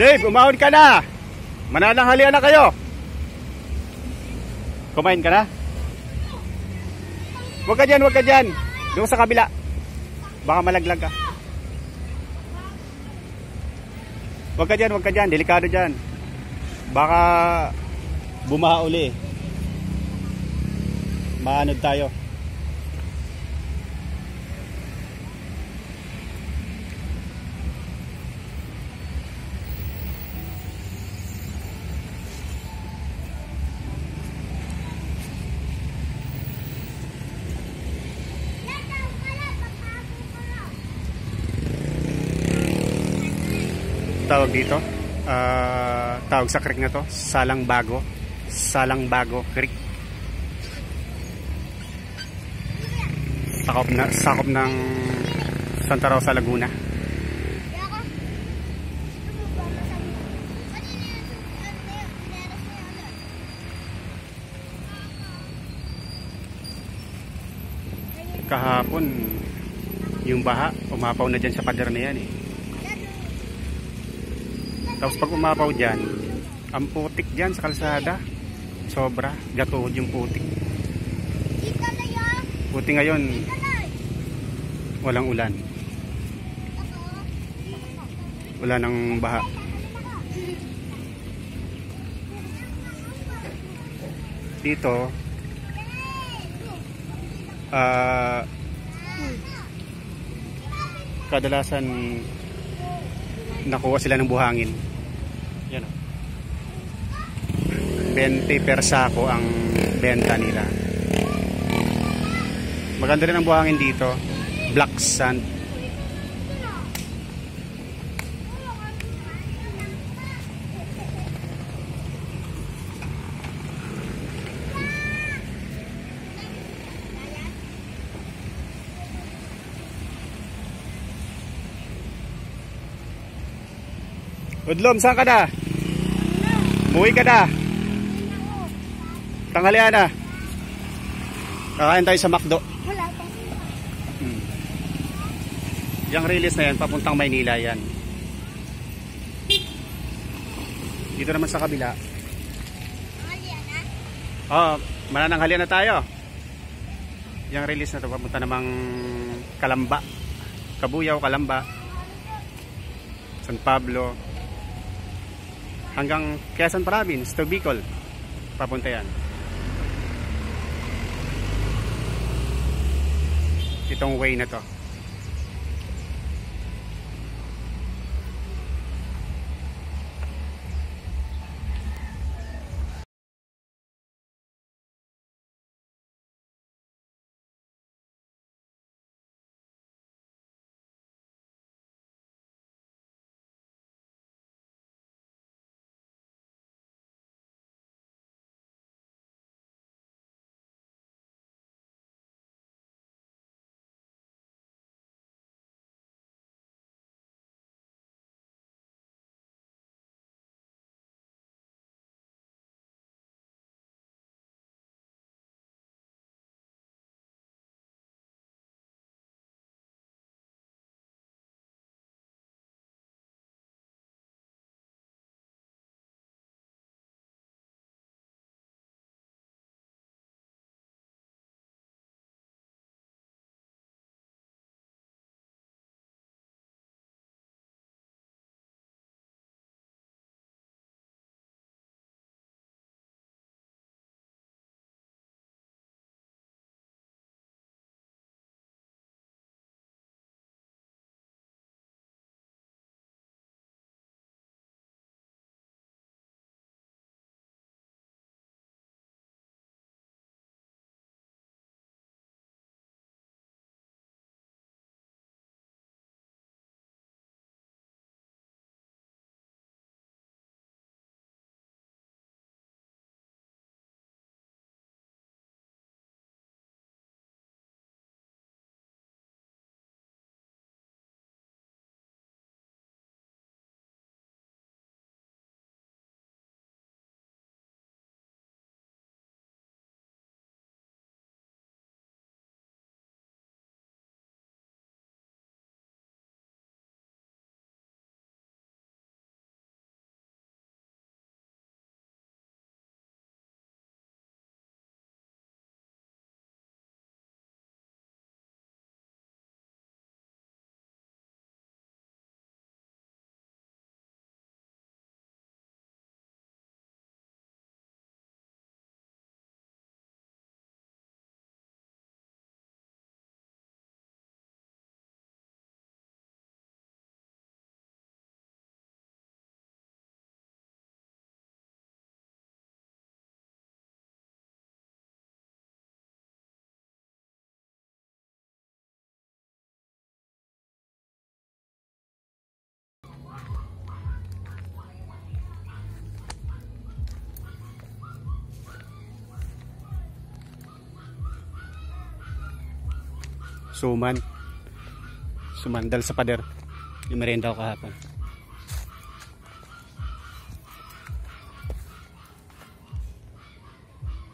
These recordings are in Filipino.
Dave, umahon ka na. Manananghalian na kayo. Kumain ka na? Huwag ka dyan, huwag ka dyan. Doon sa kabila. Baka malaglag ka. Huwag ka dyan, huwag ka dyan. Delikado dyan. Baka bumaha uli. Maanod tayo. Tawag dito, tawag sa creek na to, Salangbago Creek. Sakop ng Santa Rosa, Laguna. Kahapon yung baha umapaw na dyan sa pader na yan eh. Tapos pag umapaw dyan, ang putik dyan sa kalsada, sobra, gatuhod yung putik. Buti ngayon, walang ulan. Wala nang baha. Dito, kadalasan nakuha sila ng buhangin. Yan o. 20 per sako ang benta nila. Maganda rin ang buhangin dito. Black sand. Udlom, saan ka na? Muwi ka na? Tanghalian na? Kakain tayo sa McDo. Wala pa. Yung release na yan, papuntang Maynila yan. Dito naman sa kabila. Tanghalian na? Oo, manananghalian na tayo. Yung release na to, papunta namang Calamba. Cabuyao, Calamba. San Pablo. Hanggang Quezon Province to Bicol. Papunta yan. Itong way na to. Sumandal sa pader. Yung merenda ko kahapon.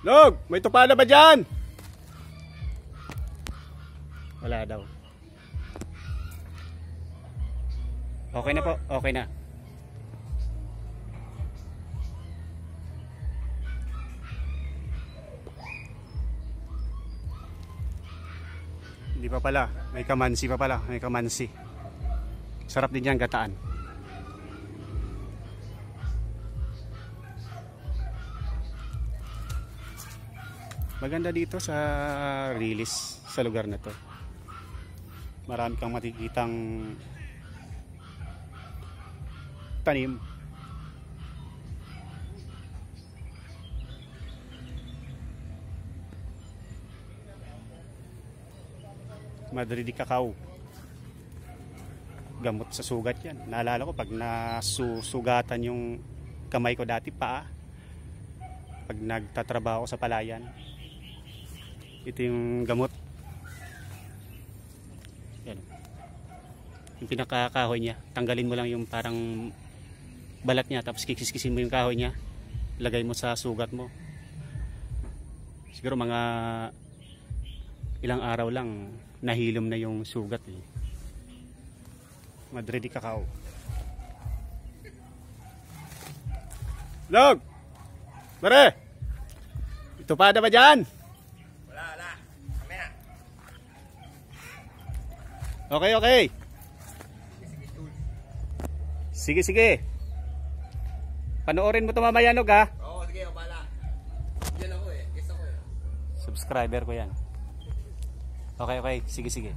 Log, may tupada ba dyan? Wala daw. Okay na po, okay na. Hindi pa pala, may kamansi pa pala, may kamansi. Sarap din yan, gataan. Maganda dito sa Rilis, sa lugar na to. Marami kang makikitang tanim. Madrid Cacao. Gamot sa sugat yan. Naalala ko pag nasusugatan yung kamay ko dati, paa, pag nagtatrabaho sa palayan, ito yung gamot. Yan. Yung pinakakahoy niya, tanggalin mo lang yung parang balat niya, tapos kikiskisin mo yung kahoy niya, lagay mo sa sugat mo. Siguro mga ilang araw lang nahilom na yung sugat eh. Madrid Cacao. Log! Mare! Ito pa na ba dyan? Wala. Mamaya. Okay. Sige. Panoorin mo ito mamaya, Nog, ha? Oo, sige, wala. Diyan ako eh. Guess ako eh. Subscriber ko yan. Okay. Sige.